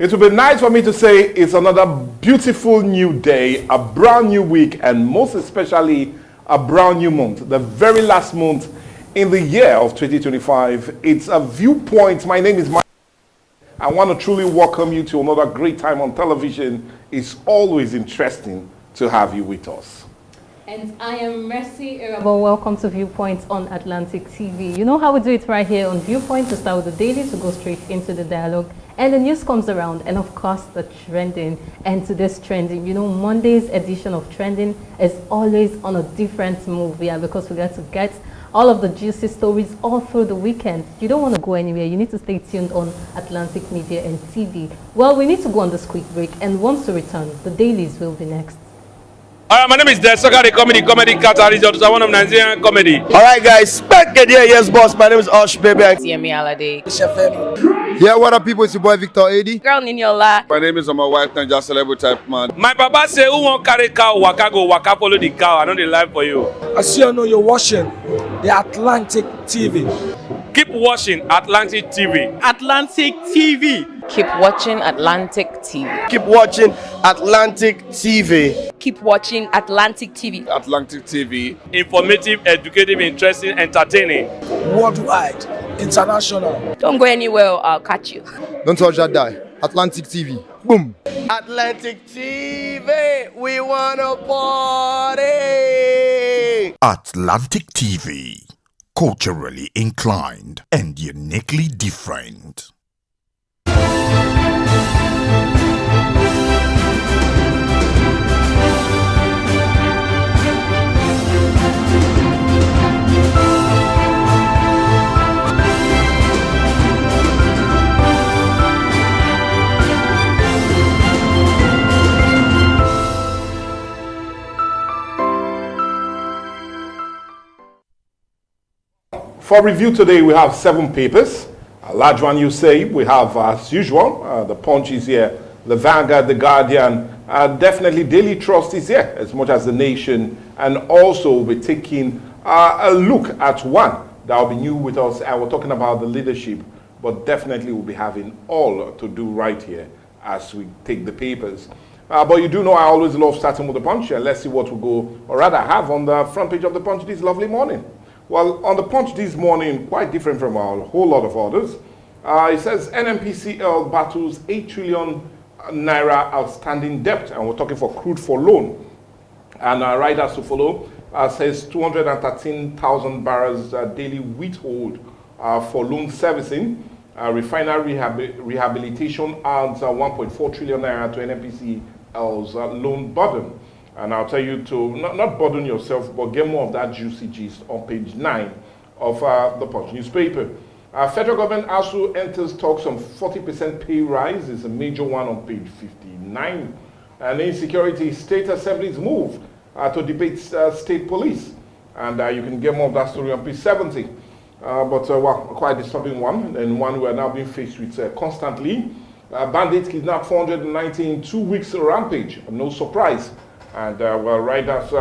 It would be nice for me to say it's another beautiful new day, a brand new week, and most especially a brand new month, the very last month in the year of 2025. It's a Viewpoint. My name is Mike. I want to truly welcome you to another great time on television. It's always interesting to have you with us. And I am Mercy Irabo. Welcome to Viewpoint on Atlantic TV. You know how we do it right here on Viewpoint. To start with the daily, to go straight into the dialogue. And the news comes around, and of course the trending. And today's trending, you know, Monday's edition of trending is always on a different move. Yeah, because we got to get all of the juicy stories all through the weekend. You don't want to go anywhere. You need to stay tuned on Atlantic Media and TV. Well, we need to go on this quick break, and once we return, the dailies will be next. My name is Desoka, the comedy catalyst of one of Nigerian comedy. All right, guys, back again. Yes, boss. My name is Osh, baby. CME Alade. Yeah, what up, people? It's your boy Victor Adi. Girl Niniola. My name is my wife, and just celebrity type man. My papa say, who won't carry cow, waka go, waka follow the cow. I know the life for you. As you know, you're watching the Atlantic TV. Keep watching Atlantic TV. Atlantic TV. Keep watching Atlantic TV. Keep watching Atlantic TV. Keep watching Atlantic TV. Atlantic TV. Informative, educative, interesting, entertaining. Worldwide, international. Don't go anywhere or I'll catch you. Don't touch that die. Atlantic TV. Boom. Atlantic TV. We wanna party. Atlantic TV. Culturally inclined and uniquely different. For review today, we have 7 papers. A large one, you say. We have, as usual, the Punch is here, the Vanguard, the Guardian, definitely Daily Trust is here, as much as the Nation, and also we'll be taking a look at one that will be new with us, and we're talking about the leadership, but definitely we'll be having all to do right here as we take the papers. But you do know I always love starting with the Punch, and let's see what we'll go, or rather have on the front page of the Punch this lovely morning. Well, on the Punch this morning, quite different from a whole lot of others. It says NNPCL battles 8 trillion naira outstanding debt, and we're talking for crude for loan. And riders to follow says 213,000 barrels daily withhold for loan servicing. Refinery rehabilitation adds 1.4 trillion naira to NNPCL's loan burden. And I'll tell you to not burden yourself, but get more of that juicy gist on page 9 of the Punch newspaper. Federal government also enters talks on 40% pay rise. Is a major one on page 59. And insecurity, state assemblies move to debate state police. And you can get more of that story on page 70. Well, quite a disturbing one, and one we are now being faced with constantly. Bandits kidnapped 490 in 2 weeks rampage. No surprise. And well, riders,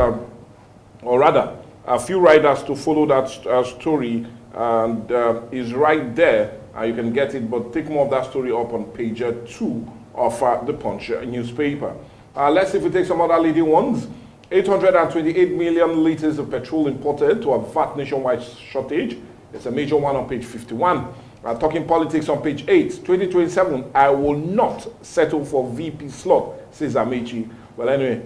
or rather, a few riders to follow that story, and is right there. You can get it, but take more of that story up on page 2 of the Punch newspaper. Let's see if we take some other leading ones. 828 million liters of petrol imported to avert nationwide shortage. It's a major one on page 51. Talking politics on page 8. 2027, I will not settle for VP slot, says Amechi. Well, anyway,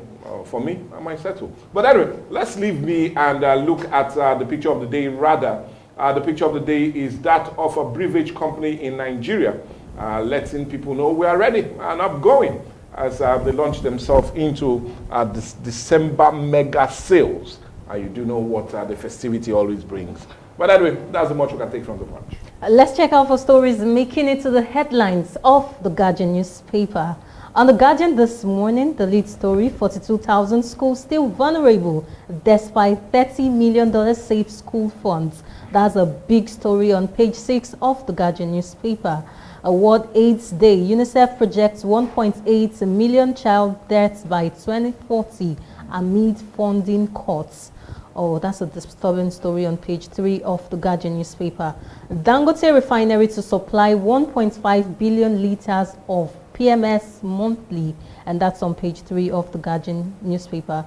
for me, I might settle. But anyway, let's leave me and look at the picture of the day. Rather, the picture of the day is that of a beverage company in Nigeria, letting people know we are ready and upgoing as they launch themselves into this December mega sales. You do know what the festivity always brings. But anyway, that's the much we can take from the Punch. Let's check out for stories making it to the headlines of the Guardian newspaper. On the Guardian this morning, the lead story, 42,000 schools still vulnerable despite $30 million saved school funds. That's a big story on page 6 of the Guardian newspaper. World AIDS Day, UNICEF projects 1.8 million child deaths by 2040 amid funding cuts. Oh, that's a disturbing story on page 3 of the Guardian newspaper. Dangote refinery to supply 1.5 billion liters of PMS Monthly, and that's on page 3 of the Guardian newspaper.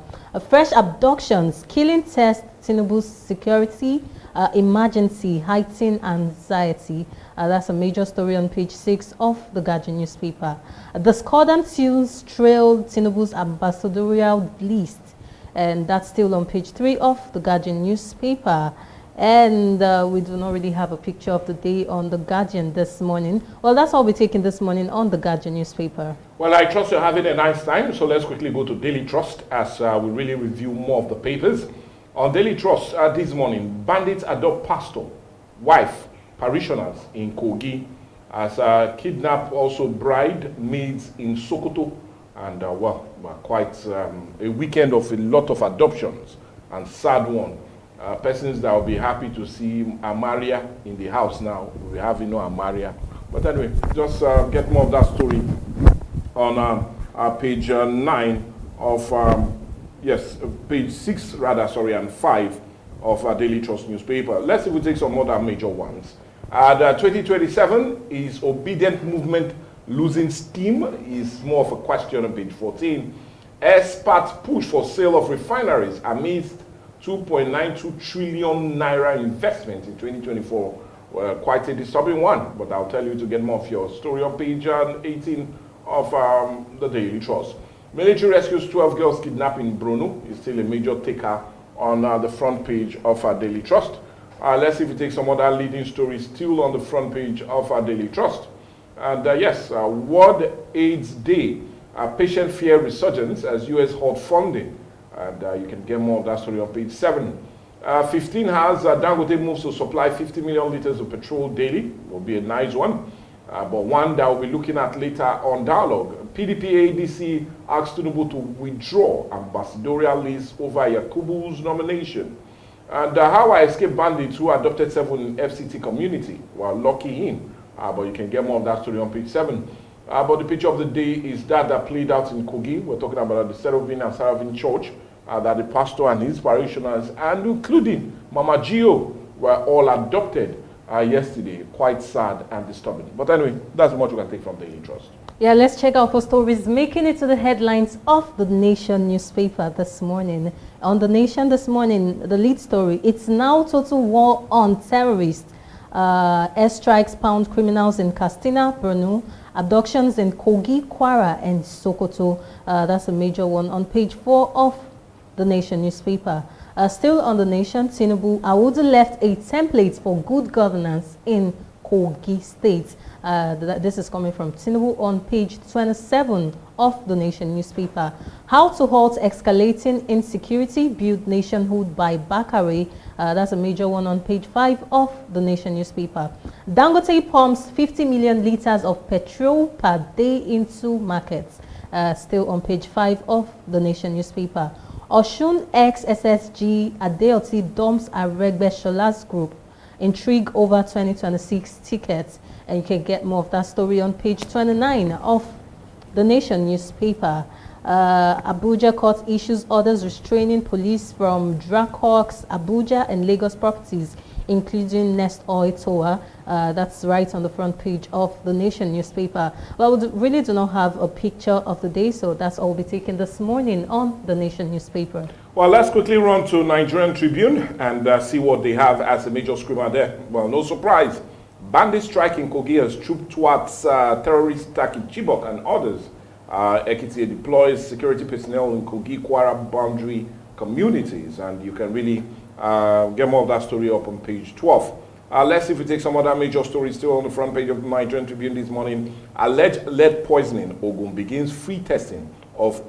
Fresh abductions, killing test, Tinubu's security, emergency, heightened anxiety. That's a major story on page 6 of the Guardian newspaper. Discordant tunes trail Tinubu's ambassadorial list, and that's still on page 3 of the Guardian newspaper. And we do not really have a picture of the day on the Guardian this morning. Well, that's all we're taking this morning on the Guardian newspaper. Well, I trust you're having a nice time, so let's quickly go to Daily Trust as we really review more of the papers. On Daily Trust this morning, bandits adopt pastor, wife, parishioners in Kogi as kidnap also bride maids in Sokoto, and quite a weekend of a lot of adoptions and sad one. Persons that will be happy to see Amaria in the house now. We have Amaria. But anyway, just get more of that story on page 9 of, page 6 rather, sorry, and 5 of our Daily Trust newspaper. Let's see if we take some other major ones. The 2027, is obedient movement losing steam? Is more of a question on page 14. Experts push for sale of refineries amidst 2.92 trillion naira investment in 2024. Well, quite a disturbing one, but I'll tell you to get more of your story on page 18 of the Daily Trust. Military rescues 12 girls kidnapped in Bruno is still a major taker on the front page of our Daily Trust. Let's see if we take some other leading stories still on the front page of our Daily Trust. And World AIDS Day, patient fear resurgence as US halt funding. And you can get more of that story on page 7. 15 has Dangote moves to supply 50 million liters of petrol daily. Will be a nice one. But one that we'll be looking at later on Dialogue. PDP ADC asks Tinubu to withdraw ambassadorial list over Yakubu's nomination. And how I escaped bandits who adopted 7 in FCT community. Well, lucky him. But you can get more of that story on page 7. But the picture of the day is that played out in Kogi. We're talking about the Seraphim and Seraphim Church. That the pastor and his parishioners, and including Mama Gio, were all adopted yesterday. Quite sad and disturbing. But anyway, that's much we can take from Daily Trust. Yeah, let's check out for stories making it to the headlines of the Nation newspaper this morning. On the Nation this morning, the lead story, it's now total war on terrorists. Airstrikes pound criminals in Castina, Borno, abductions in Kogi, Kwara, and Sokoto. That's a major one on page 4 of the Nation newspaper. Still on the Nation, Tinubu, Awudu left a template for good governance in Kogi State. This is coming from Tinubu on page 27 of the Nation newspaper. How to halt escalating insecurity, build nationhood by Bakare. That's a major one on page 5 of the Nation newspaper. Dangote pumps 50 million liters of petrol per day into markets. Still on page 5 of the Nation newspaper. Oshun ex-SSG Adeoti dumps Aregbe Shola's group. Intrigue over 2026 tickets. And you can get more of that story on page 29 of the Nation newspaper. Abuja court issues orders restraining police from Drackhawks, Abuja and Lagos properties, including Nest Oil Tower. That's right on the front page of the Nation newspaper. Well, we really do not have a picture of the day, so that's all we'll be taking this morning on the Nation newspaper. Well, let's quickly run to Nigerian Tribune and see what they have as a major screamer there. Well, no surprise. Bandit strike in Kogi has trooped towards terrorist attack in Chibok and others. Ekiti deploys security personnel in Kogi, Kwara boundary communities, and you can really get more of that story up on page 12. Let's see if we take some other major stories still on the front page of the Nigerian Tribune this morning. Alleged lead poisoning, Ogun begins free testing of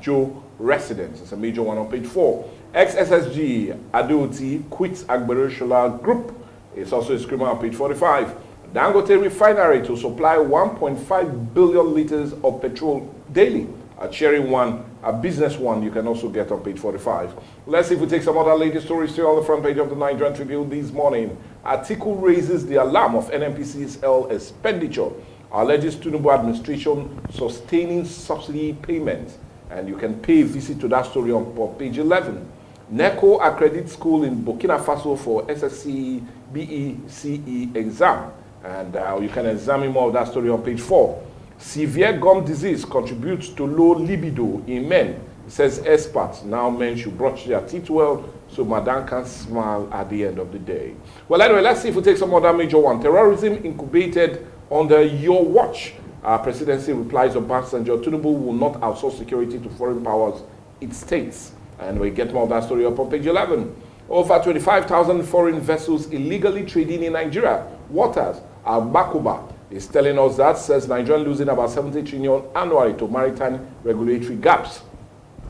Joe residents. It's a major one on page 4. Ex-SSG Adeoti quits Agbero Shola Group. It's also a screamer on page 45. Dangote refinery to supply 1.5 billion liters of petrol daily. A sharing one, a business one, you can also get on page 45. Let's see if we take some other latest stories still on the front page of the Nigerian Tribune this morning. Article raises the alarm of NNPCL expenditure. Alleges Tinubu administration sustaining subsidy payments. And you can pay a visit to that story on page 11. NECO accredits school in Burkina Faso for SSC BECE exam. And you can examine more of that story on page 4. Severe gum disease contributes to low libido in men, says experts. Now men should brush their teeth well so madam can smile at the end of the day. Well, anyway, let's see if we take some other major one. Terrorism incubated under your watch. Our presidency replies Obasanjo Tinubu will not outsource security to foreign powers, it states. And we get more of that story up on page 11. Over 25,000 foreign vessels illegally trading in Nigeria waters. Bakuba is telling us that, says Nigeria losing about 70 trillion annually to maritime regulatory gaps.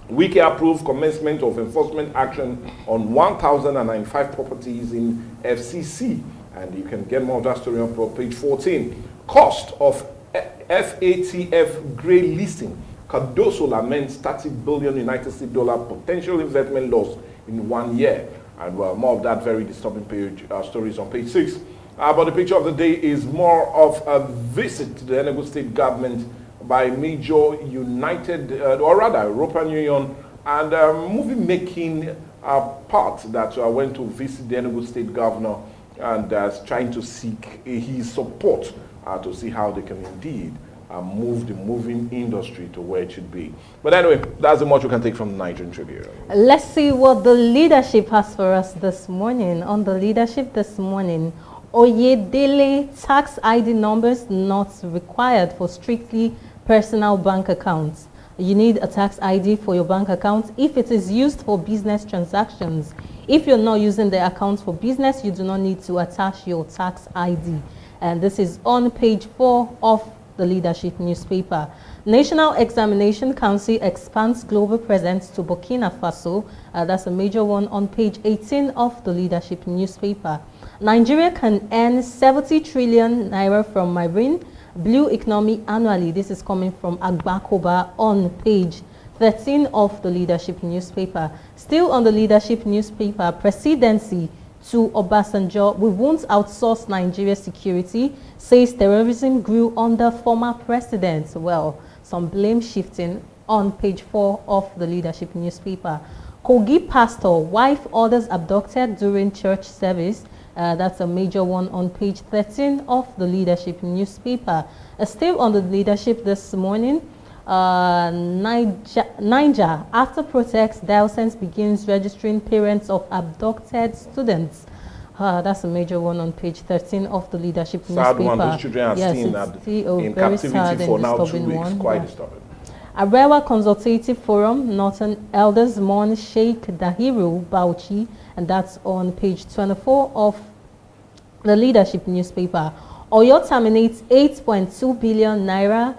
Wiki approved commencement of enforcement action on 1,095 properties in FCC. And you can get more of that story on page 14. Cost of FATF grey listing. Cardoso laments 30 billion United States dollar potential investment loss in 1 year. And well, more of that very disturbing page stories on page 6. But the picture of the day is more of a visit to the Enugu State government by major European Union and movie-making part that went to visit the Enugu State governor and trying to seek his support to see how they can indeed move the moving industry to where it should be. But anyway, that's the much we can take from the Nigerian Tribune. Let's see what the leadership has for us this morning. On the leadership this morning, Oyedele tax ID numbers not required for strictly personal bank accounts. You need a tax ID for your bank account if it is used for business transactions. If you're not using the account for business, you do not need to attach your tax ID. And this is on page 4 of the leadership newspaper. National Examination Council expands global presence to Burkina Faso. That's a major one on page 18 of the leadership newspaper. Nigeria can earn 70 trillion naira from marine blue economy annually. This is coming from Agbakoba on page 13 of the leadership newspaper. Still on the leadership newspaper, presidency to Obasanjo, we won't outsource Nigeria's security, says terrorism grew under former president. Well, some blame shifting on page 4 of the leadership newspaper. Kogi pastor, wife orders abducted during church service. That's a major one on page 13 of the leadership newspaper. Still on the leadership this morning, Niger, after protest, diocese begins registering parents of abducted students. That's a major one on page 13 of the leadership newspaper. Sad one, those children are still in captivity for now 2 weeks. Quite disturbing. Arewa Consultative Forum, Northern Elders mourn Sheikh Dahiru Bauchi, and that's on page 24 of the leadership newspaper. Oyo terminates 8.2 billion naira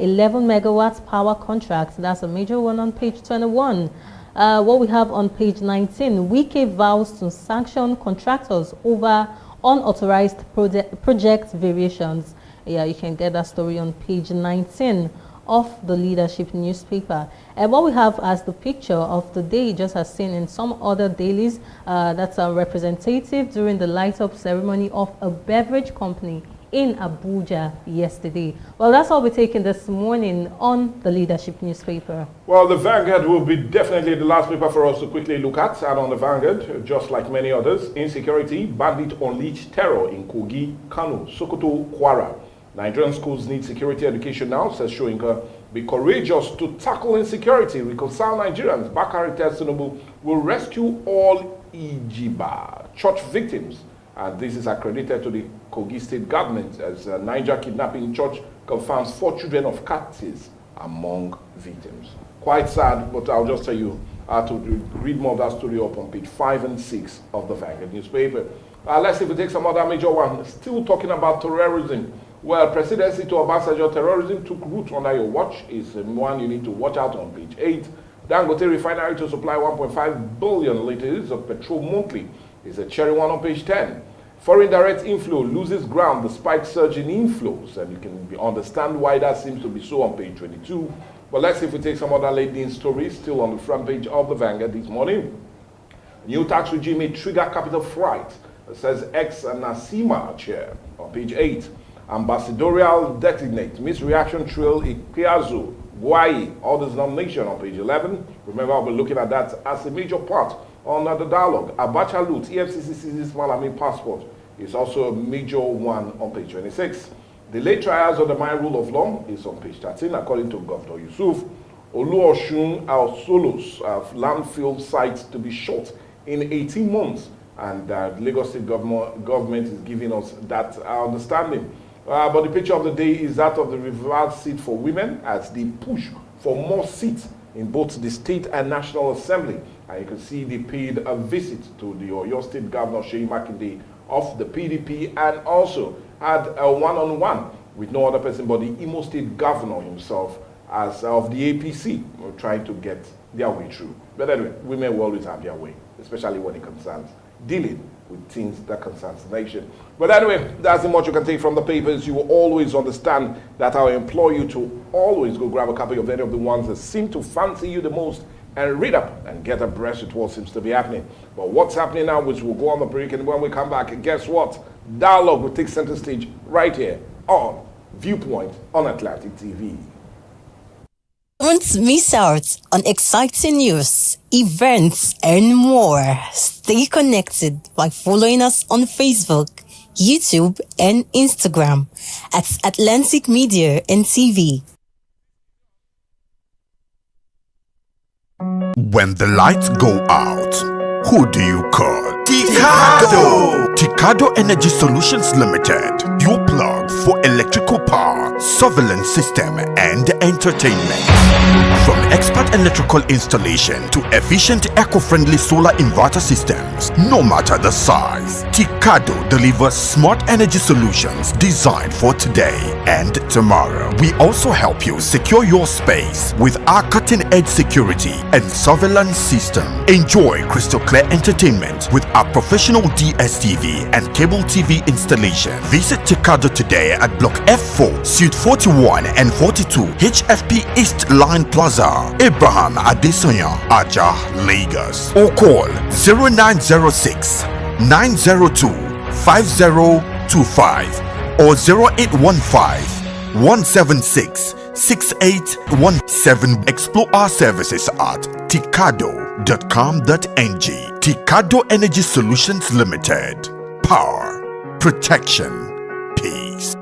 11 megawatts power contract. That's a major one on page 21. What we have on page 19, Wike vows to sanction contractors over unauthorized project variations. Yeah, you can get that story on page 19 of the leadership newspaper. And what we have as the picture of the day, just as seen in some other dailies, that's a representative during the light-up ceremony of a beverage company in Abuja yesterday. Well, that's all we're taking this morning on the leadership newspaper. Well, the Vanguard will be definitely the last paper for us to quickly look at. And on the Vanguard, just like many others, insecurity, bandit unleashed terror in Kogi, Kano, Sokoto, Kwara. Nigerian schools need security education now, says Shoinka. Be courageous to tackle insecurity, reconcile Nigerians. Bakari Tinubu will rescue all Ijiba church victims. And this is accredited to the Kogi state government as Niger kidnapping church confirms 4 children of captives among victims. Quite sad, but I'll just tell you to read more of that story up on page 5 and 6 of the Vanguard newspaper. Let's see if we take some other major one. Still talking about terrorism. Well, presidency to Obasanjo, terrorism took root under your watch is one you need to watch out on page 8. Dangote refinery to supply 1.5 billion liters of petrol monthly is a cherry one on page 10. Foreign direct inflow loses ground despite surge in inflows, and you can understand why that seems to be so on page 22. But let's see if we take some other leading stories still on the front page of the Vanguard this morning. New tax regime may trigger capital flight, says ex-Nasima chair on page 8. Ambassadorial designate, misreaction trail Ikiazu, Guai, others nomination on page 11. Remember, I'll be looking at that as a major part on the dialogue. Abacha loot, EFCC seizes Malami passport is also a major one on page 26. The late trials of the mine rule of law is on page 13, according to Governor Yusuf. Oluosun Solos landfill sites to be shut in 18 months. And the Lagos State government is giving us that understanding. But the picture of the day is that of the reverse seat for women as they push for more seats in both the state and national assembly. And you can see they paid a visit to the Oyo State Governor Seyi Makinde of the PDP and also had a one-on-one with no other person but the Imo State Governor himself as of the APC, trying to get their way through. But anyway, women will always have their way, especially when it concerns dealing with things that concerns the nation. But anyway, that's much you can take from the papers. You will always understand that I implore you to always go grab a copy of any of the ones that seem to fancy you the most and read up and get abreast with what seems to be happening. But what's happening now is we'll go on the break, and when we come back, guess what? Dialogue will take center stage right here on Viewpoint on Atlantic TV. Don't miss out on exciting news, events, and more. Stay connected by following us on Facebook, YouTube, and Instagram at Atlantic Media and TV. When the lights go out, who do you call? Ticado! Ticado Energy Solutions Limited. Your plug for electrical power, surveillance system, and entertainment. From expert electrical installation to efficient eco-friendly solar inverter systems, no matter the size, Ticado delivers smart energy solutions designed for today and tomorrow. We also help you secure your space with our cutting-edge security and surveillance system. Enjoy crystal clear entertainment with our professional DSTV and cable TV installation. Visit Ticado today at Block F4, Suite 41 and 42, HFP East Line Plaza, Abraham Adesanya, Aja, Lagos. Or call 0906 902 5025 or 0815 176 6817. Explore our services at ticado.com.ng. Ticado Energy Solutions Limited. Power, protection, peace.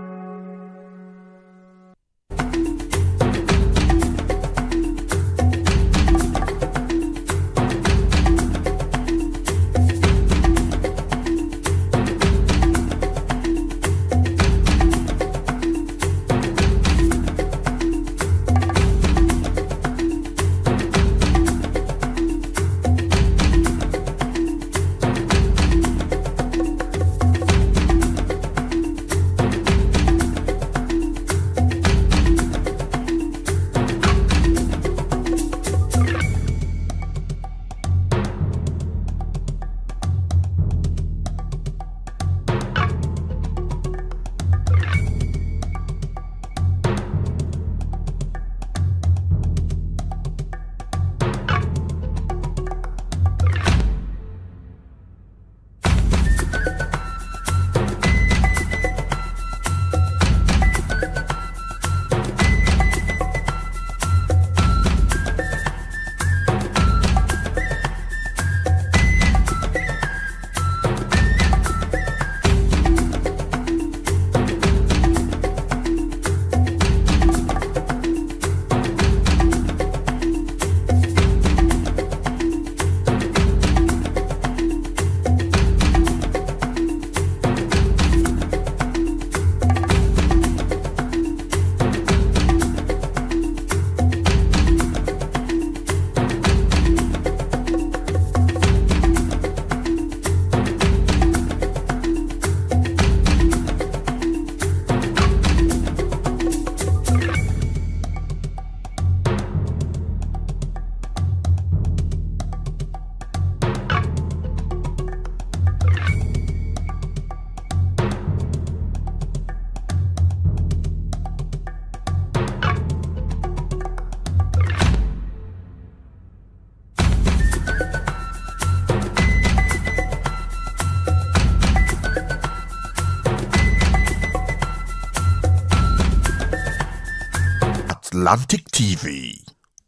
Atlantic TV,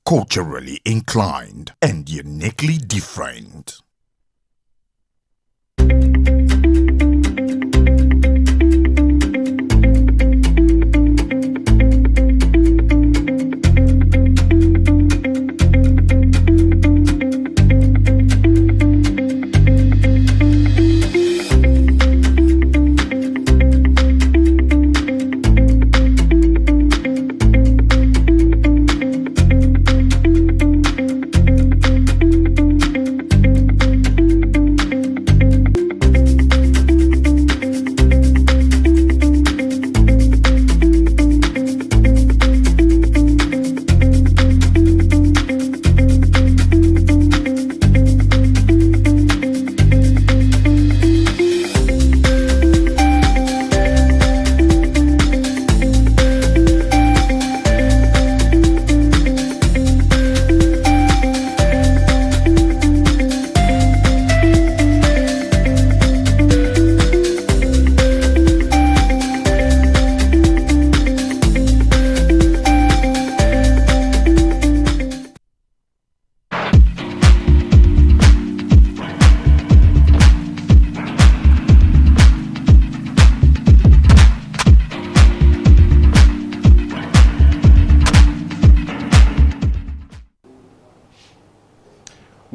culturally inclined and uniquely different.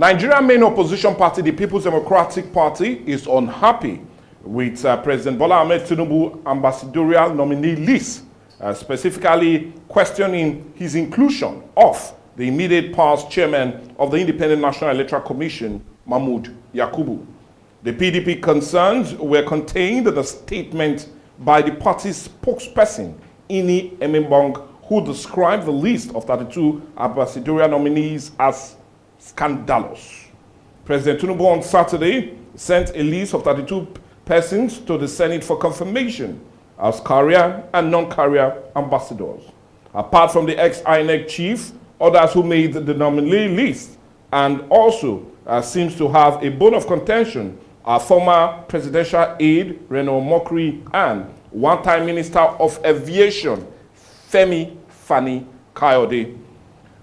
Nigerian main opposition party, the People's Democratic Party, is unhappy with President Bola Ahmed Tinubu ambassadorial nominee list, specifically questioning his inclusion of the immediate past chairman of the Independent National Electoral Commission, Mahmood Yakubu. The PDP concerns were contained in a statement by the party's spokesperson, Ini Emembong, who described the list of 32 ambassadorial nominees as scandalous. President Tinubu on Saturday sent a list of 32 persons to the Senate for confirmation as career and non-career ambassadors. Apart from the ex-INEC chief, others who made the nominee list and also seems to have a bone of contention are former presidential aide Reno Mokri and one-time Minister of Aviation Femi Fani Kayode.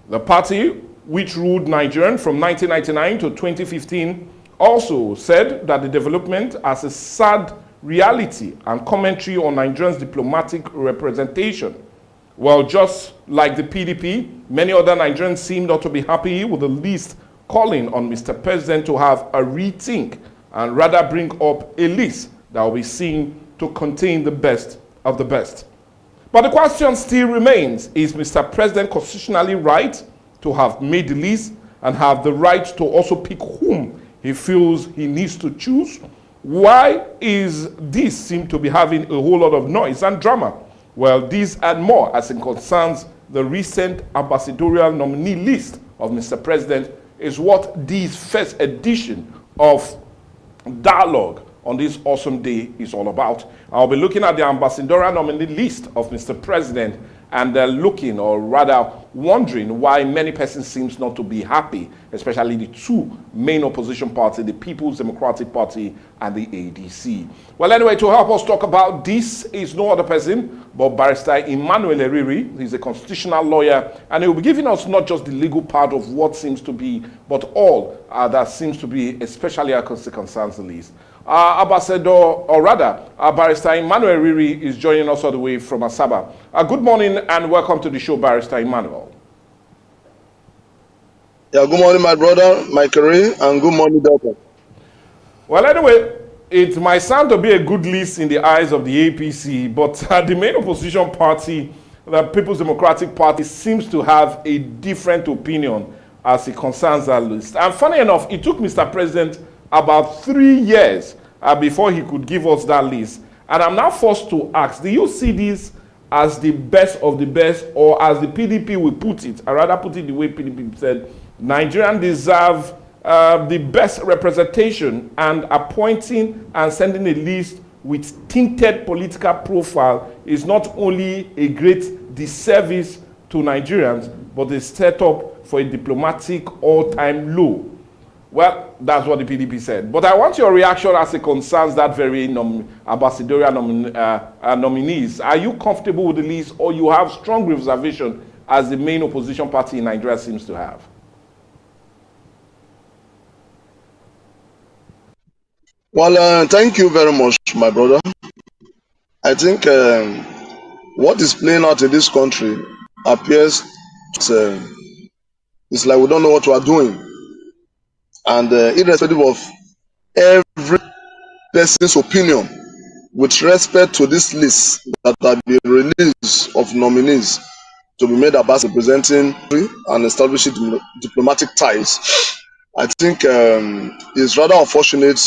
The party, which ruled Nigeria from 1999 to 2015, also said that the development as a sad reality and commentary on Nigerians' diplomatic representation. Well, just like the PDP, many other Nigerians seem not to be happy with the list calling on Mr. President to have a rethink and rather bring up a list that will be seen to contain the best of the best. But the question still remains, is Mr. President constitutionally right to have made the list and have the right to also pick whom he feels he needs to choose? Why is this seem to be having a whole lot of noise and drama? Well, these and more as it concerns the recent ambassadorial nominee list of Mr. President is what this first edition of Dialogue on this awesome day is all about. I'll be looking at the ambassadorial nominee list of Mr. President and looking, or rather wondering, why many persons seems not to be happy, especially the two main opposition parties, the People's Democratic Party and the ADC. Well, anyway, to help us talk about this is no other person but Barrister Emmanuel Eriri. He's a constitutional lawyer, and he will be giving us not just the legal part of what seems to be, but all that seems to be, especially as it concerns the list. Ambassador, or rather, Barrister Emmanuel Eriri is joining us all the way from Asaba. Good morning and welcome to the show, Barrister Emmanuel. Yeah, good morning, my brother, my career, and good morning, doctor. Well, anyway, it might sound to be a good list in the eyes of the APC, but the main opposition party, the People's Democratic Party, seems to have a different opinion as it concerns that list. And funny enough, it took Mr. President about 3 years before he could give us that list. And I'm now forced to ask, do you see this as the best of the best, or as the PDP will put it? I rather put it the way PDP said, Nigerians deserve the best representation, and appointing and sending a list with tinted political profile is not only a great disservice to Nigerians, but a setup for a diplomatic all-time low. Well, that's what the PDP said. But I want your reaction as it concerns that very ambassadorial nominees. Are you comfortable with the list, or you have strong reservation as the main opposition party in Nigeria seems to have? Well, thank you very much, my brother. I think what is playing out in this country appears it's like we don't know what we are doing. And irrespective of every person's opinion, with respect to this list that have been released of nominees to be made about representing and establishing diplomatic ties, I think it's rather unfortunate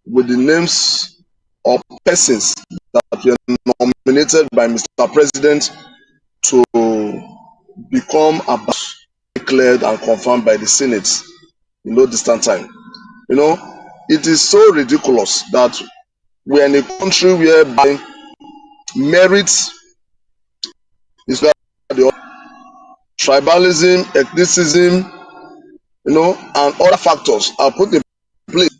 with the names of persons that were nominated by Mr. President to become declared and confirmed by the Senate in no distant time. You know, it is so ridiculous that we are in a country whereby merit is the tribalism, ethnicism, you know, and other factors are put in place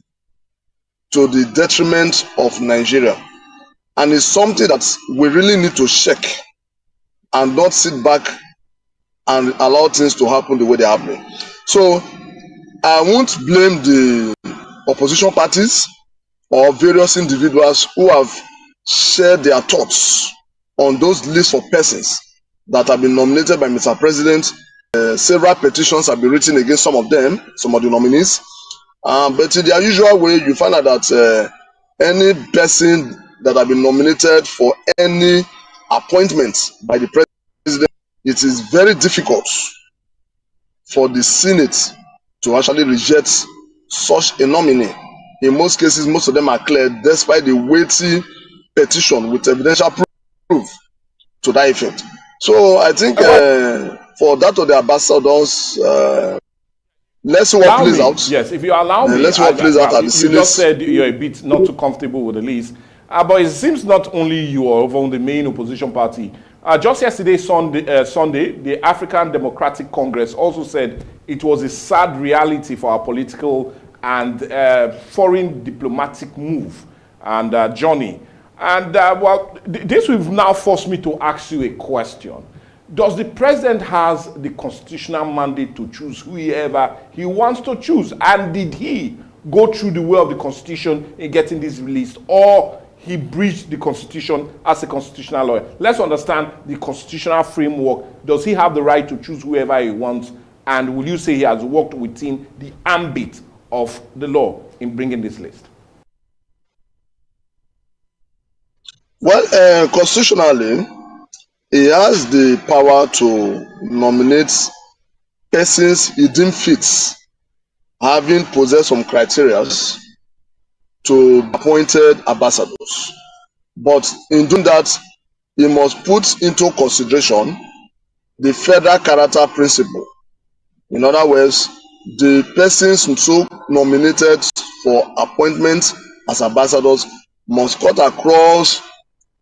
to the detriment of Nigeria. And it's something that we really need to check and not sit back and allow things to happen the way they're happening. So I won't blame the opposition parties or various individuals who have shared their thoughts on those lists of persons that have been nominated by Mr. President several petitions have been written against some of them, some of the nominees. But in their usual way, you find out that any person that have been nominated for any appointment by the president, it is very difficult for the Senate to actually reject such a nominee. In most cases, most of them are cleared despite the weighty petition with evidential proof to that effect. So I think for that of the ambassadors, let's see what plays out. Yes, if you allow me, let's see what plays out at the Senate. You just said you're a bit not too comfortable with the list, but it seems not only you are from the main opposition party. Just yesterday, Sunday, the African Democratic Congress also said it was a sad reality for our political and foreign diplomatic move and journey. And well, this will now force me to ask you a question. Does the president has the constitutional mandate to choose whoever he wants to choose? And did he go through the way of the constitution in getting this released, or he breached the constitution as a constitutional lawyer? Let's understand the constitutional framework. Does he have the right to choose whoever he wants? And will you say he has worked within the ambit of the law in bringing this list? Well, constitutionally, he has the power to nominate persons he deems fit, having possessed some criteria, to be appointed ambassadors. But in doing that, he must put into consideration the federal character principle. In other words, the persons so nominated for appointment as ambassadors must cut across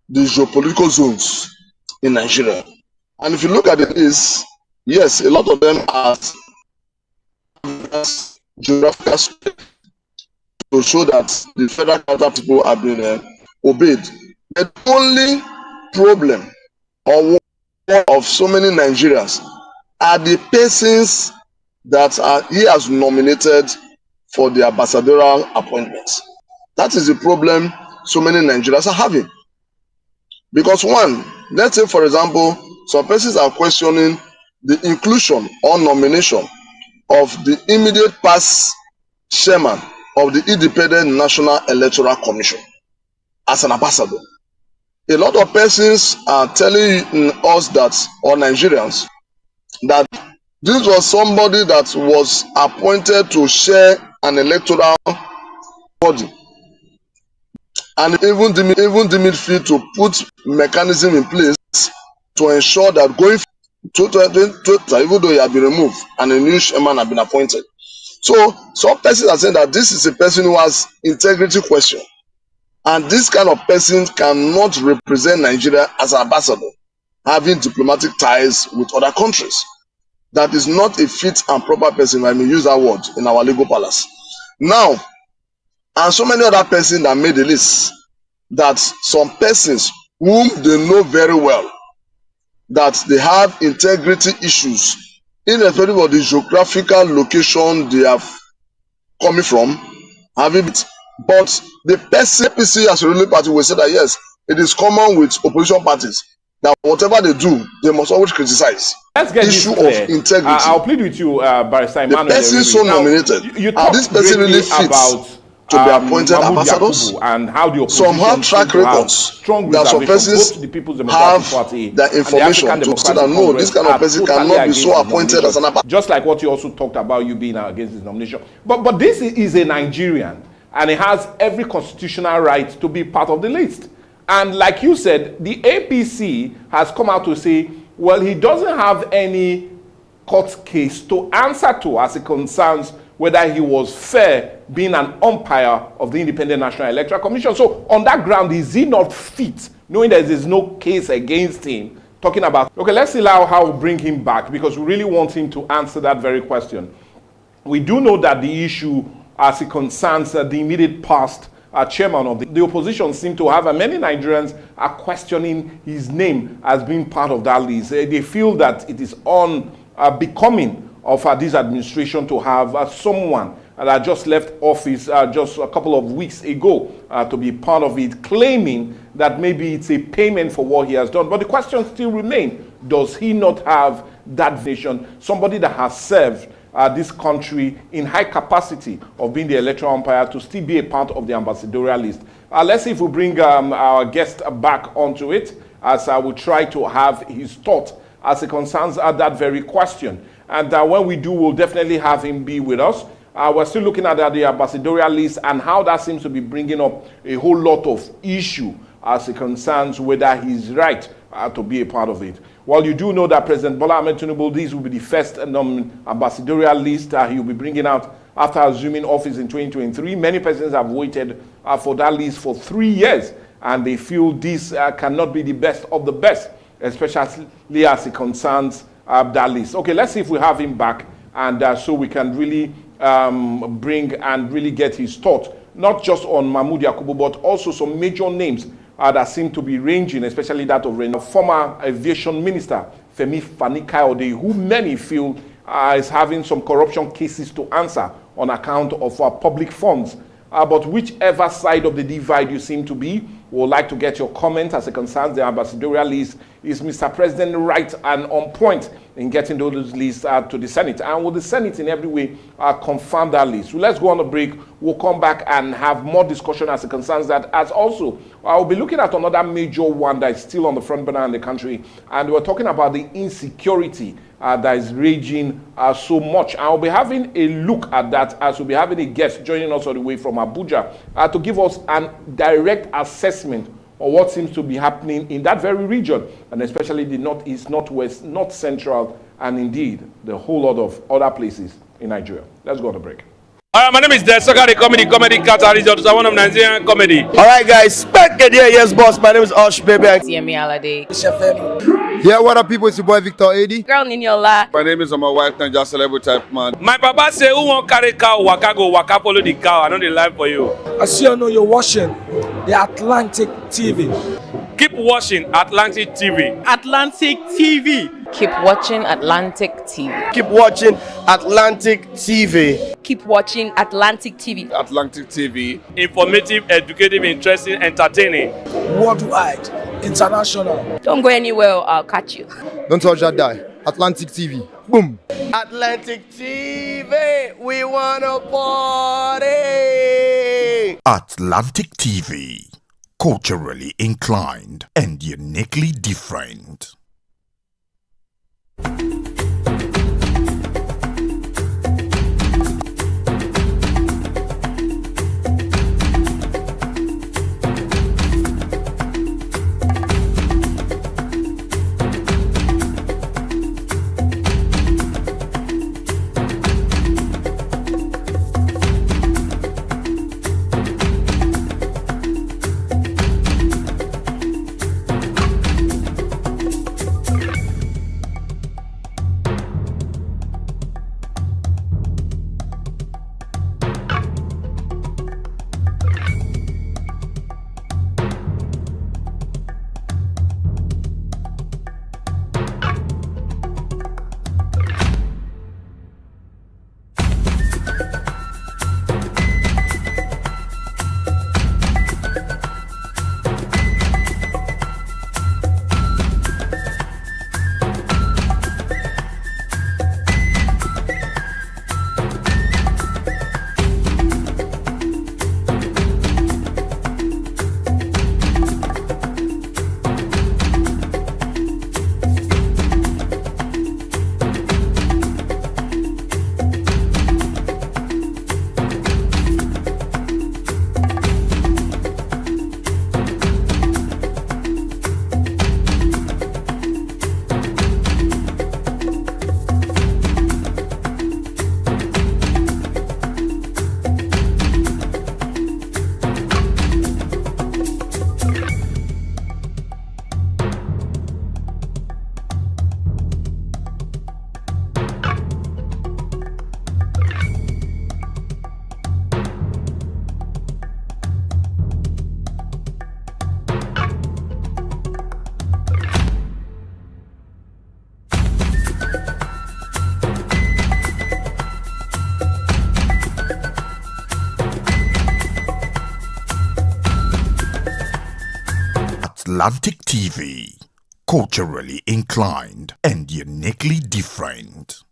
the geopolitical zones in Nigeria. And if you look at it, yes, a lot of them are geographical spread to show that the federal character people have been obeyed. The only problem or one of so many Nigerians are the persons that he has nominated for the ambassadorial appointments. That is the problem so many Nigerians are having. Because one, let's say for example, some persons are questioning the inclusion or nomination of the immediate past chairman of the Independent National Electoral Commission as an ambassador. A lot of persons are telling us that, or Nigerians, that this was somebody that was appointed to chair an electoral body, and even deem it fit to put mechanism in place to ensure that going to even though he had been removed and a new chairman had been appointed. So some persons are saying that this is a person who has integrity question, and this kind of person cannot represent Nigeria as an ambassador, having diplomatic ties with other countries. That is not a fit and proper person, I may use that word, in our legal palace. Now, and so many other persons that made the list, that some persons whom they know very well that they have integrity issues, irrespective of the geographical location they have coming from, having it. But the APC as a ruling party will say that yes, it is common with opposition parties that whatever they do, they must always criticize. Let's get issue this clear. Of integrity. I'll plead with you, Barrister Emmanuel. The person so nominated, you and this person really fits to be appointed ambassadors. And how the opposition some have track records strong that some persons the People's Democratic have Party the information to say that no, this kind of person cannot be so appointed as an ambassador. Just like what you also talked about, you being against this nomination. But this is a Nigerian, and he has every constitutional right to be part of the list. And like you said, the APC has come out to say, well, he doesn't have any court case to answer to as it concerns whether he was fair being an umpire of the Independent National Electoral Commission. So on that ground, is he not fit, knowing that there's no case against him, talking about, okay, let's see how we'll bring him back, because we really want him to answer that very question. We do know that the issue as it concerns the immediate past chairman of the opposition seem to have, and many Nigerians are questioning his name as being part of that list. They feel that it is unbecoming of this administration to have someone that just left office just a couple of weeks ago to be part of it, claiming that maybe it's a payment for what he has done. But the question still remains, does he not have that vision? Somebody that has served this country in high capacity of being the electoral umpire to still be a part of the ambassadorial list. Let's see if we bring our guest back onto it, as I will try to have his thought as it concerns that very question. And when we do, we'll definitely have him be with us. We're still looking at the ambassadorial list and how that seems to be bringing up a whole lot of issue as it concerns whether he's right to be a part of it. Well, you do know that President Bola Ahmed Tinubu, this will be the first ambassadorial list he will be bringing out after assuming office in 2023. Many persons have waited for that list for 3 years, and they feel this cannot be the best of the best, especially as it concerns that list. Okay, let's see if we have him back, and so we can really bring and really get his thought, not just on Mahmood Yakubu, but also some major names that seem to be ranging, especially that of former aviation minister Femi Fani-Kayode, who many feel is having some corruption cases to answer on account of public funds. But whichever side of the divide you seem to be, we would like to get your comment as it concerns the ambassadorial list. Is Mr. President right and on point in getting those lists to the Senate? And will the Senate in every way confirm that list? So let's go on a break. We'll come back and have more discussion as it concerns that. As also, I'll be looking at another major one that is still on the front burner in the country. And we're talking about the insecurity that is raging so much. I'll be having a look at that as we'll be having a guest joining us all the way from Abuja to give us a direct assessment of what seems to be happening in that very region, and especially the northeast, northwest, north central, and indeed the whole lot of other places in Nigeria. Let's go on a break. My name is Desogari Comedy Catalyst, one of Nigerian comedy. All right, guys, back again. Yes, boss. My name is Osh, baby. CME Alade. Yeah, what up, people? It's your boy Victor AD. Girl Niniola. My name is my wife and just celebrity type man. My papa say, who won't carry cow, waka go, waka follow the cow. I know the life for you. I see you know you're watching the Atlantic TV. Keep watching Atlantic TV. Atlantic TV. Keep watching Atlantic TV. Keep watching Atlantic TV. Keep watching Atlantic TV. Atlantic TV. Informative, educative, interesting, entertaining. Worldwide, international. Don't go anywhere, I'll catch you. Don't touch that die. Atlantic TV. Boom. Atlantic TV. We wanna party. Atlantic TV. Culturally inclined and uniquely different. Atlantic TV. culturally inclined, and uniquely different.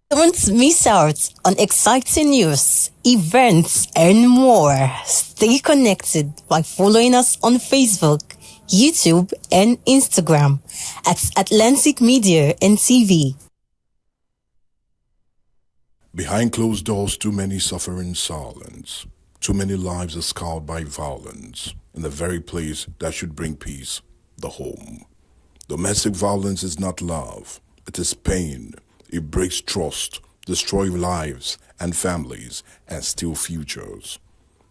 Don't miss out on exciting news, events, and more. Stay connected by following us on Facebook, YouTube, and Instagram at Atlantic Media and TV. Behind closed doors, too many suffer in silence. Too many lives are scarred by violence in the very place that should bring peace, the home. Domestic violence is not love. It is pain. It breaks trust, destroys lives and families, and steals futures.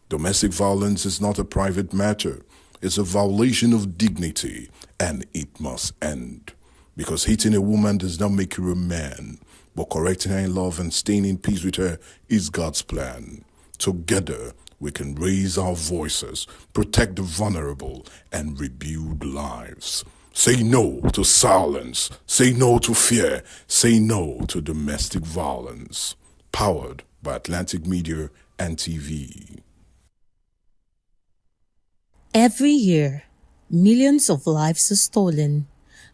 Domestic violence is not a private matter. It's a violation of dignity, and it must end. Because hitting a woman does not make her a man, but correcting her in love and staying in peace with her is God's plan. Together, we can raise our voices, protect the vulnerable, and rebuild lives. Say no to silence. Say no to fear. Say no to domestic violence. Powered by Atlantic Media and TV. Every year, millions of lives are stolen,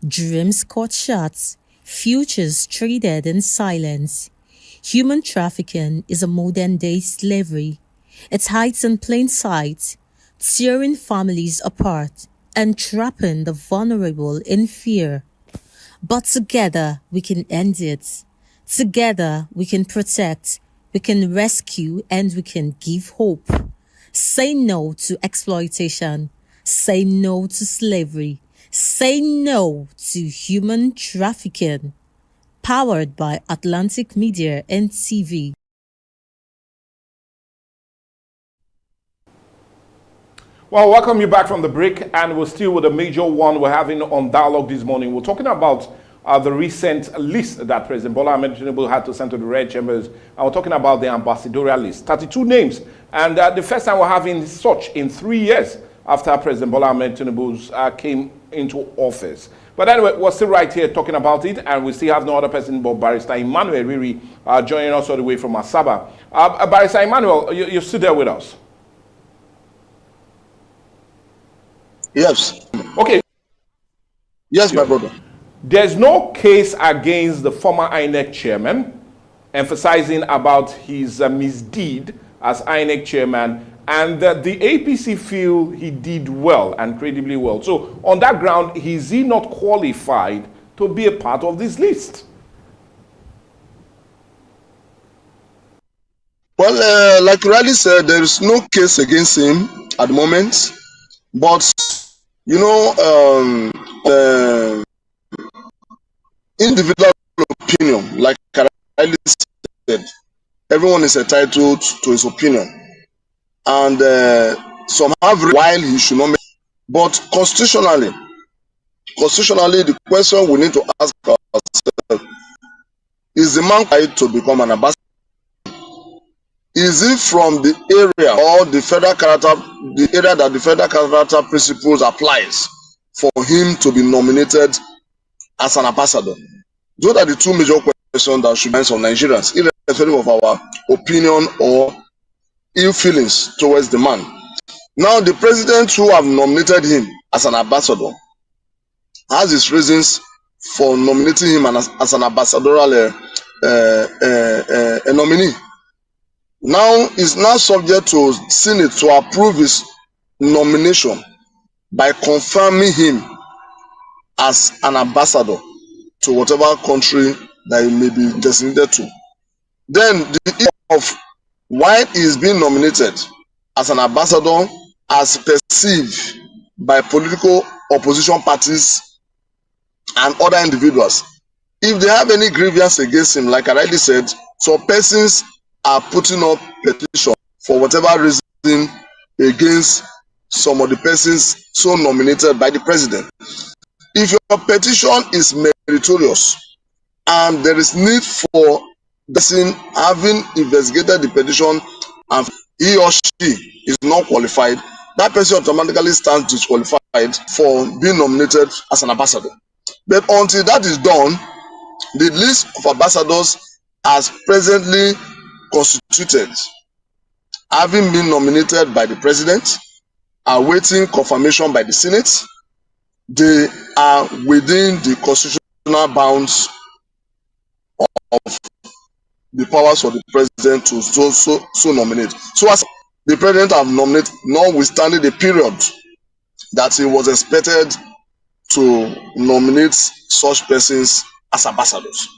dreams cut short, futures traded in silence. Human trafficking is a modern-day slavery. It hides in plain sight, tearing families apart and trapping the vulnerable in fear. But together we can end it. Together we can protect, we can rescue, and we can give hope. Say no to exploitation. Say no to slavery. Say no to human trafficking. Powered by Atlantic Media and TV. Well, welcome you back from the break, and we're still with a major one we're having on Dialogue this morning. We're talking about the recent list that President Bola Ahmed Tinubu had to send to the red chambers, and we're talking about the ambassadorial list. 32 names, and the first time we're having such in 3 years after President Bola Ahmed Tinubu came into office. But anyway, we're still right here talking about it, and we still have no other person but Barrister Emmanuel Riri joining us all the way from Asaba. Barrister Emmanuel, you're still there with us? Yes. Okay. Yes, my brother. There's no case against the former INEC chairman, emphasizing about his misdeed as INEC chairman, and the APC feel he did well and credibly well. So on that ground, is he not qualified to be a part of this list? Well, like Riley said, there is no case against him at the moment. But, you know, individual opinion, like Riley said, everyone is entitled to his opinion. And some have while he should not make. But constitutionally, the question we need to ask ourselves, is the man right to become an ambassador? Is it from the area or the federal character, the area that the federal character principles applies for him to be nominated as an ambassador? Those are the two major questions that should be answered on Nigerians, irrespective of our opinion or ill feelings towards the man. Now, the president who have nominated him as an ambassador has his reasons for nominating him as an ambassadorial nominee. Now, is now subject to Senate to approve his nomination by confirming him as an ambassador to whatever country that he may be designated to. Then the issue of why he is being nominated as an ambassador as perceived by political opposition parties and other individuals. If they have any grievance against him, like I already said, some persons are putting up petition for whatever reason against some of the persons so nominated by the president. If your petition is meritorious and there is need for the person having investigated the petition and he or she is not qualified, that person automatically stands disqualified for being nominated as an ambassador. But until that is done, the list of ambassadors as presently constituted, having been nominated by the president, awaiting confirmation by the Senate, the are within the constitutional bounds of the powers of the president to so nominate. So as the president have nominated, notwithstanding the period that he was expected to nominate such persons as ambassadors.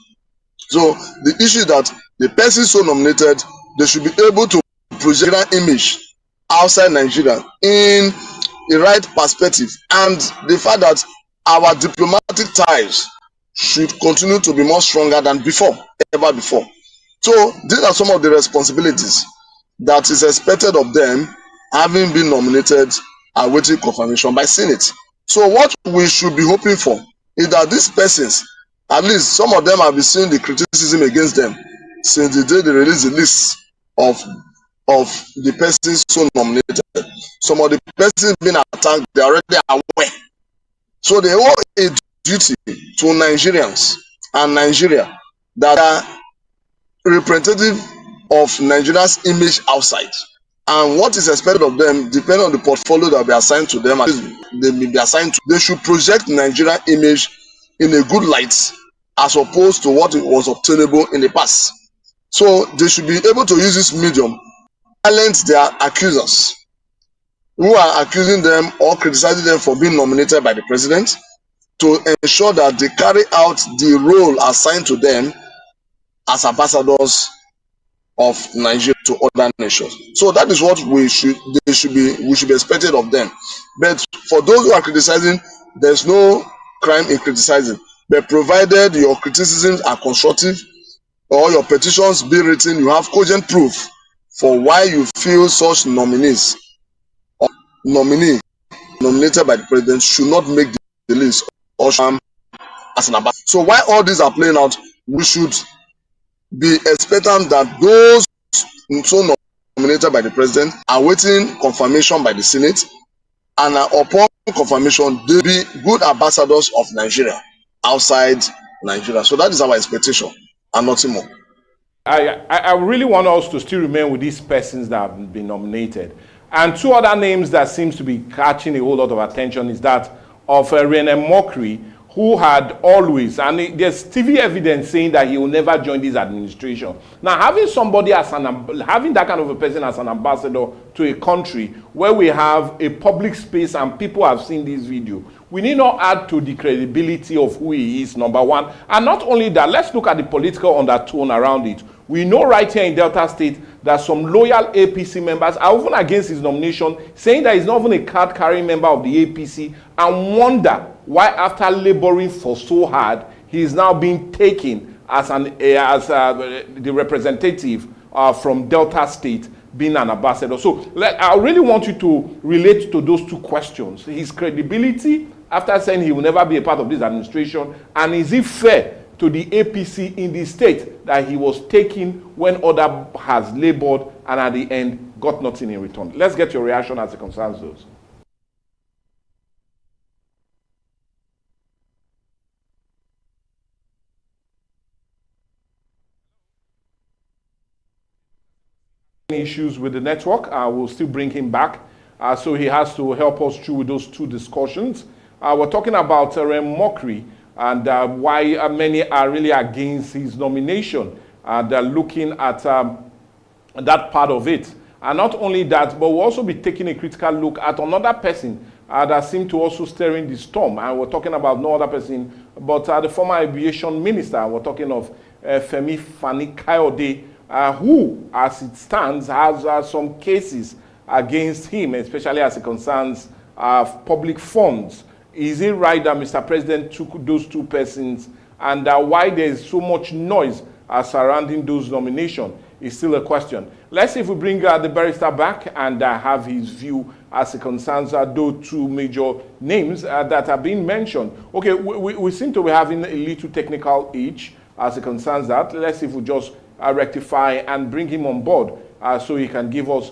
So the issue is that the persons so nominated, they should be able to project an image outside Nigeria in the right perspective, and the fact that our diplomatic ties should continue to be more stronger than before, ever before. So these are some of the responsibilities that is expected of them, having been nominated and waiting confirmation by Senate. So what we should be hoping for is that these persons, at least some of them have been seeing the criticism against them since the day they released the list of the persons so nominated. Some of the persons being attacked, they are already aware. So they owe a duty to Nigerians and Nigeria that are representative of Nigeria's image outside. And what is expected of them, depending on the portfolio that will be assigned to them, they may be assigned to, they should project Nigerian image in a good light as opposed to what it was obtainable in the past. So they should be able to use this medium to silence their accusers who are accusing them or criticizing them for being nominated by the president, to ensure that they carry out the role assigned to them as ambassadors of Nigeria to other nations. So that is what we should be expected of them. But for those who are criticizing, there's no crime in criticizing. But provided your criticisms are constructive or your petitions be written, you have cogent proof for why you feel such nominees or nominee nominated by the president should not make the list or as an ambassador. So while all these are playing out, we should be expectant that those so nominated by the president are waiting confirmation by the Senate, and upon confirmation, they be good ambassadors of Nigeria outside Nigeria. So that is our expectation and nothing more. I really want us to still remain with these persons that have been nominated. And two other names that seems to be catching a whole lot of attention is that of Rene Mokri, who had always, and there's TV evidence saying that he will never join this administration. Now, having somebody having that kind of a person as an ambassador to a country where we have a public space and people have seen this video, we need not add to the credibility of who he is, number one. And not only that, let's look at the political undertone around it. We know right here in Delta State that some loyal APC members are even against his nomination, saying that he's not even a card-carrying member of the APC, and wonder why, after laboring for so hard, he is now being taken as the representative from Delta State, being an ambassador. So I really want you to relate to those two questions: his credibility after saying he will never be a part of this administration, and is it fair to the APC in the state that he was taken when other has labored and at the end got nothing in return? Let's get your reaction as it concerns those. Issues with the network, we'll still bring him back, so he has to help us through with those two discussions. We're talking about Rene Mokri and why many are really against his nomination. They're looking at that part of it. And not only that, but we'll also be taking a critical look at another person that seemed to also stirring the storm. And we're talking about no other person but the former aviation minister. We're talking of Femi Fani-Kayode, who, as it stands, has some cases against him, especially as it concerns public funds. Is it right that Mr. President took those two persons, and why there is so much noise surrounding those nominations is still a question. Let's see if we bring the barrister back and have his view as it concerns those two major names that are being mentioned. Okay, we seem to be having a little technical itch as it concerns that. Let's see if we just rectify and bring him on board so he can give us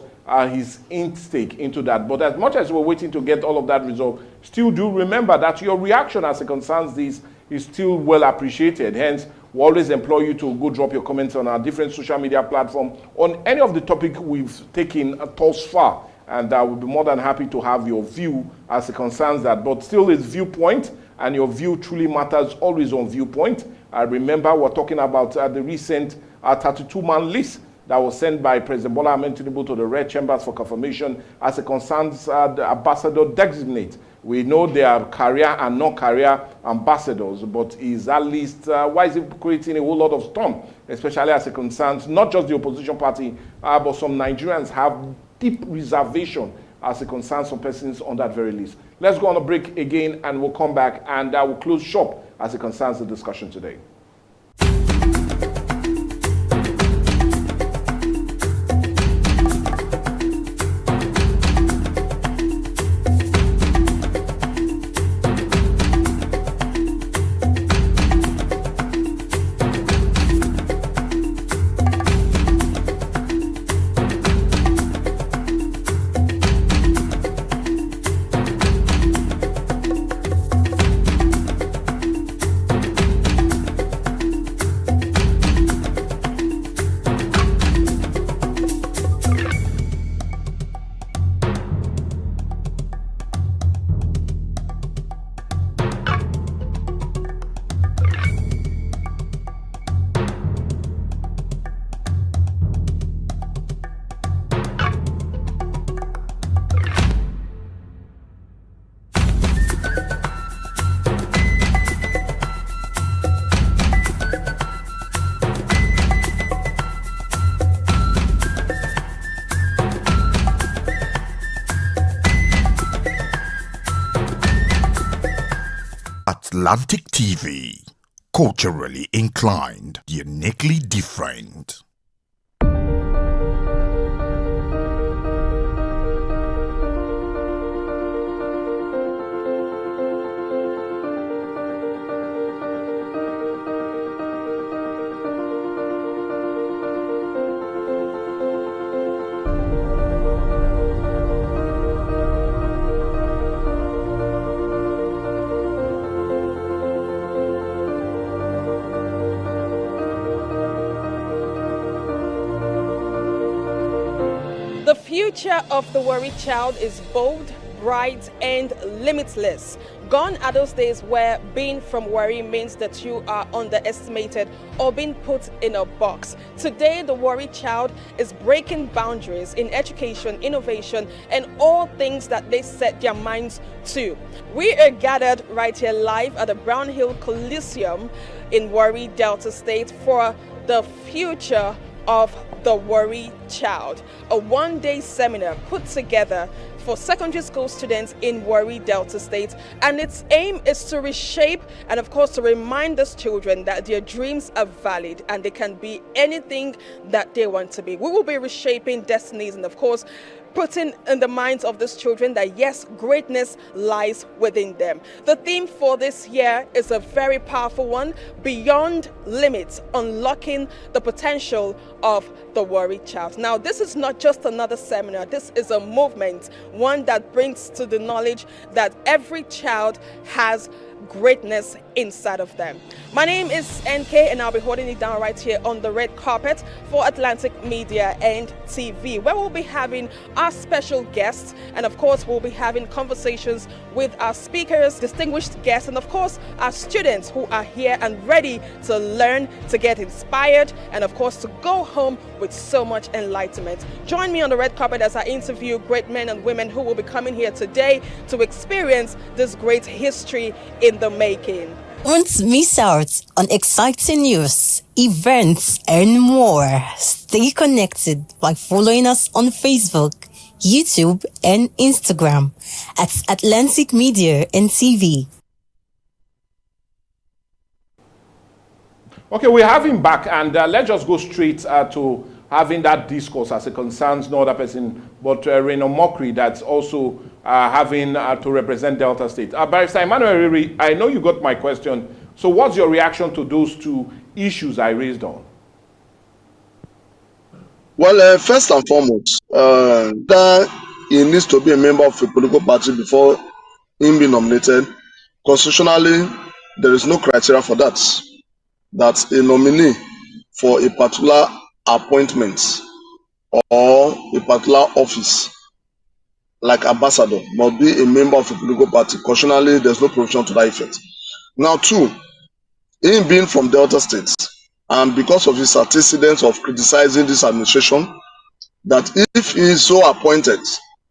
his intake into that. But as much as we're waiting to get all of that resolved, still do remember that your reaction as it concerns this is still well appreciated. Hence, we always implore you to go drop your comments on our different social media platforms on any of the topic we've taken thus far, and we'll be more than happy to have your view as it concerns that. But still, it's Viewpoint, and your view truly matters always on Viewpoint. I remember we're talking about the recent 32-man list that was sent by President Bola Ahmed Tinubu to the red chambers for confirmation as it concerns the ambassador designate. We know they are career and non-career ambassadors, but is that list, why is it creating a whole lot of storm, especially as it concerns not just the opposition party, but some Nigerians have deep reservation as it concerns some persons on that very list. Let's go on a break again and we'll come back and we'll close shop as it concerns the discussion today. Atlantic TV, culturally inclined, uniquely different. The future of the Warri child is bold, bright, and limitless. Gone are those days where being from Warri means that you are underestimated or being put in a box. Today, the Warri child is breaking boundaries in education, innovation, and all things that they set their minds to. We are gathered right here live at the Brown Hill Coliseum in Warri, Delta State for the future of the Warri child, a one-day seminar put together for secondary school students in Warri, Delta State, and its aim is to reshape and of course to remind those children that their dreams are valid and they can be anything that they want to be. We will be reshaping destinies and of course putting in the minds of these children that yes, greatness lies within them. The theme for this year is a very powerful one, Beyond Limits, Unlocking the Potential of the Warri child. Now, this is not just another seminar, this is a movement, one that brings to the knowledge that every child has greatness inside of them. My name is NK and I'll be holding it down right here on the red carpet for Atlantic Media and TV, where we'll be having our special guests and of course we'll be having conversations with our speakers, distinguished guests, and of course our students who are here and ready to learn, to get inspired, and of course to go home with so much enlightenment. Join me on the red carpet as I interview great men and women who will be coming here today to experience this great history in the making. Don't miss out on exciting news, events, and more. Stay connected by following us on Facebook, YouTube, and Instagram at Atlantic Media and TV. Okay, we have him back, and let's just go straight to having that discourse as it concerns no other person but Reno Mokri that's also having to represent Delta State. Barrister Emmanuel Riri, I know you got my question. So what's your reaction to those two issues I raised on? Well, first and foremost, that he needs to be a member of a political party before him being nominated. Constitutionally, there is no criteria for that. That a nominee for a particular appointment or a particular office, like ambassador, must be a member of a political party. Constitutionally, there's no provision to that effect. Now, two, him being from Delta State, and because of his antecedents of criticizing this administration, that if he is so appointed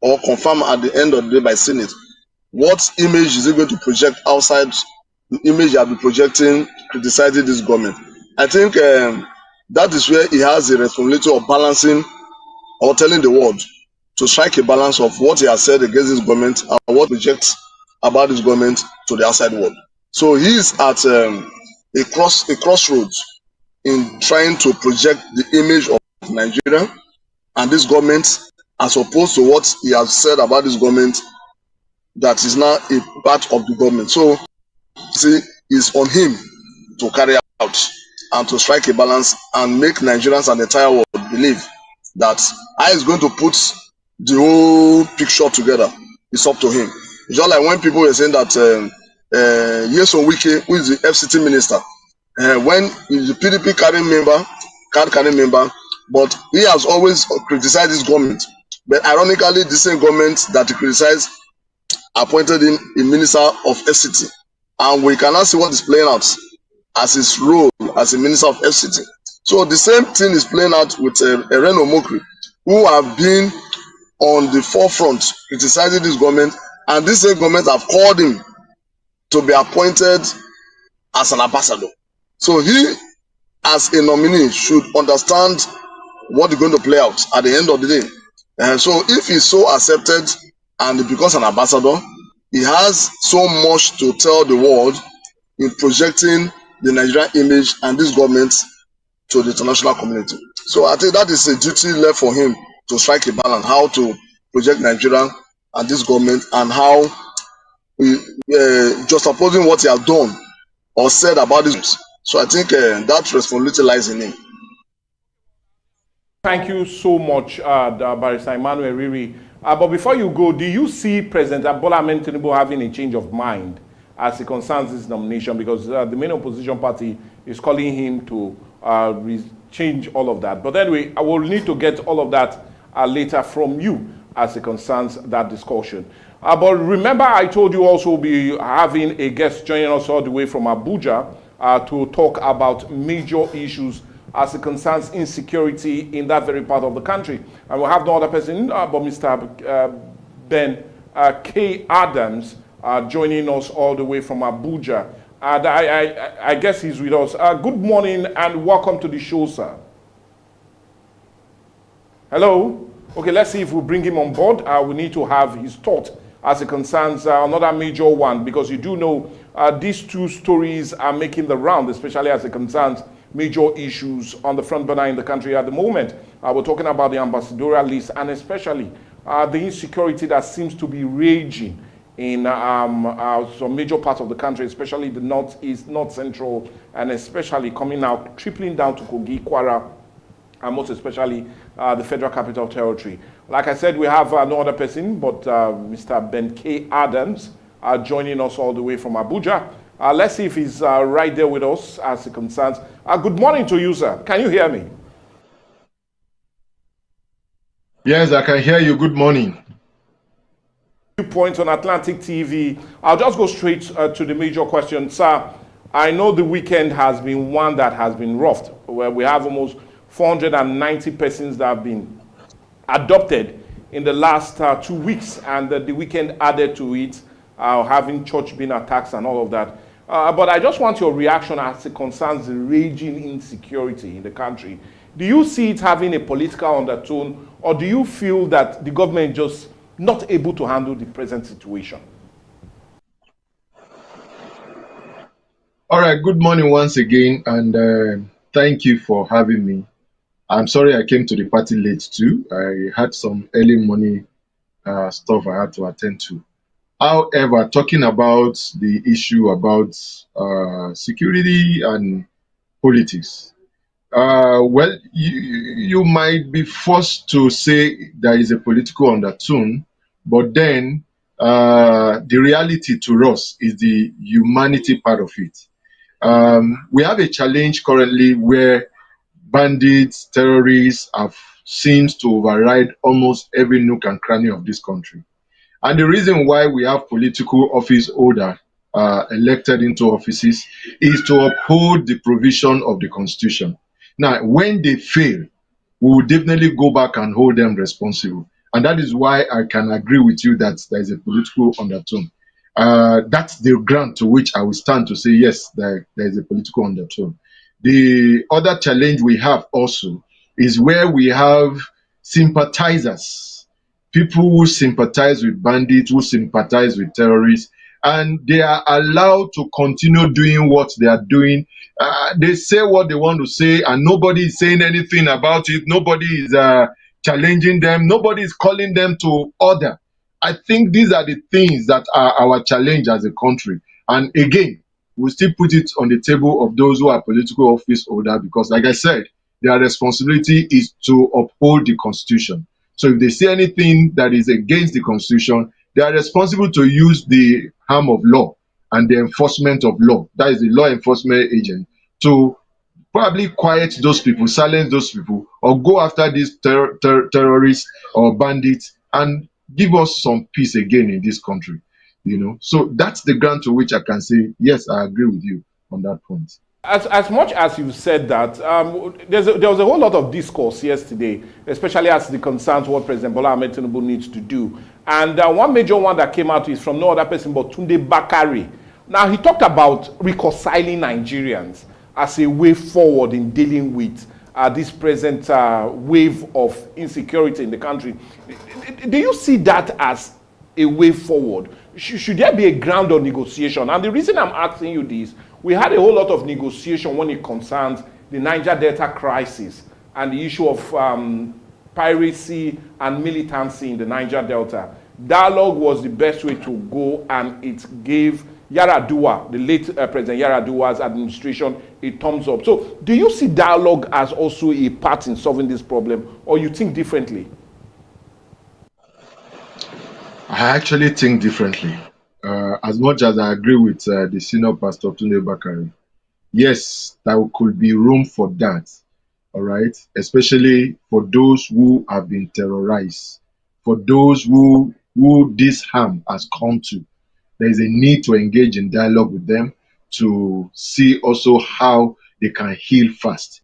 or confirmed at the end of the day by Senate, what image is he going to project outside the image he has been projecting criticizing this government? I think that is where he has the responsibility of balancing or telling the world to strike a balance of what he has said against this government and what he projects about this government to the outside world. So he is at a crossroads in trying to project the image of Nigeria and this government as opposed to what he has said about this government that is now a part of the government. So see, it's on him to carry out and to strike a balance and make Nigerians and the entire world believe that I is going to put the whole picture together. It's up to him. It's just like when people were saying that Yeson Wike, who is the FCT minister, when he's the PDP card carrying member, but he has always criticized this government. But ironically, the same government that he criticized appointed him a minister of FCT. And we cannot see what is playing out as his role as a minister of FCT. So the same thing is playing out with Eren Omokri, who have been on the forefront criticizing this government, and this same government have called him to be appointed as an ambassador. So he, as a nominee, should understand what is going to play out at the end of the day. So if he's so accepted and he becomes an ambassador, he has so much to tell the world in projecting the Nigerian image and this government to the international community. So I think that is a duty left for him to strike a balance, how to project Nigeria and this government, and how just opposing what he has done or said about this. So I think that responsibility lies in him. Thank you so much, Barrister Emmanuel Riri. But before you go, do you see President Bola Ahmed Tinubu having a change of mind as it concerns this nomination? Because the main opposition party is calling him to change all of that. But anyway, I will need to get all of that later from you as it concerns that discussion. But remember, I told you also we'll be having a guest joining us all the way from Abuja to talk about major issues as it concerns insecurity in that very part of the country. And we'll have no other person but Mr. Ben K. Adams joining us all the way from Abuja. And I guess he's with us. Good morning and welcome to the show, sir. Hello? Okay, let's see if we bring him on board. We need to have his thought as it concerns another major one, because you do know these two stories are making the round, especially as it concerns major issues on the front burner in the country at the moment. We're talking about the ambassadorial list and especially the insecurity that seems to be raging in some major parts of the country, especially the northeast, north central, and especially coming out, tripling down to Kogi, Kwara, and most especially the Federal Capital Territory. Like I said, we have no other person but Mr. Ben K. Adams joining us all the way from Abuja. Let's see if he's right there with us as it concerns. Good morning to you, sir. Can you hear me? Yes, I can hear you. Good morning. Viewpoint on Atlantic TV. I'll just go straight to the major question. Sir, I know the weekend has been one that has been rough, where we have almost 490 persons that have been adopted in the last 2 weeks, and the weekend added to it, having church being attacked and all of that. But I just want your reaction as it concerns the raging insecurity in the country. Do you see it having a political undertone, or do you feel that the government is just not able to handle the present situation? All right, good morning once again, and thank you for having me. I'm sorry I came to the party late too. I had some early morning stuff I had to attend to. However, talking about the issue about security and politics, well, you might be forced to say there is a political undertone, but then the reality to us is the humanity part of it. We have a challenge currently where bandits, terrorists have seems to override almost every nook and cranny of this country. And the reason why we have political office holder elected into offices is to uphold the provision of the Constitution. Now, when they fail, we will definitely go back and hold them responsible. And that is why I can agree with you that there is a political undertone. That's the ground to which I will stand to say, yes, there is a political undertone. The other challenge we have also is where we have sympathizers, people who sympathize with bandits, who sympathize with terrorists, and they are allowed to continue doing what they are doing. They say what they want to say, and nobody is saying anything about it. Nobody is challenging them. Nobody is calling them to order. I think these are the things that are our challenge as a country. And again, we still put it on the table of those who are political office holder because, like I said, their responsibility is to uphold the Constitution. So if they say anything that is against the Constitution, they are responsible to use the arm of law and the enforcement of law. That is the law enforcement agent to probably quiet those people, silence those people, or go after these terrorists or bandits and give us some peace again in this country. So that's the ground to which I can say, yes, I agree with you on that point. As much as you said that, there was a whole lot of discourse yesterday, especially as it concerns what President Bola Ahmed Tinubu needs to do. And one major one that came out is from no other person but Tunde Bakari. Now, he talked about reconciling Nigerians as a way forward in dealing with this present wave of insecurity in the country. Do you see that as a way forward? Should there be a ground of negotiation? And the reason I'm asking you this, we had a whole lot of negotiation when it concerns the Niger Delta crisis and the issue of piracy and militancy in the Niger Delta. Dialogue was the best way to go, and it gave Yar'Adua, the late President Yar'Adua's administration, a thumbs up. So do you see dialogue as also a part in solving this problem, or you think differently? I actually think differently. As much as I agree with the senior pastor Tunde Bakari, yes, there could be room for that. All right, especially for those who have been terrorized, for those who this harm has come to. There is a need to engage in dialogue with them to see also how they can heal fast.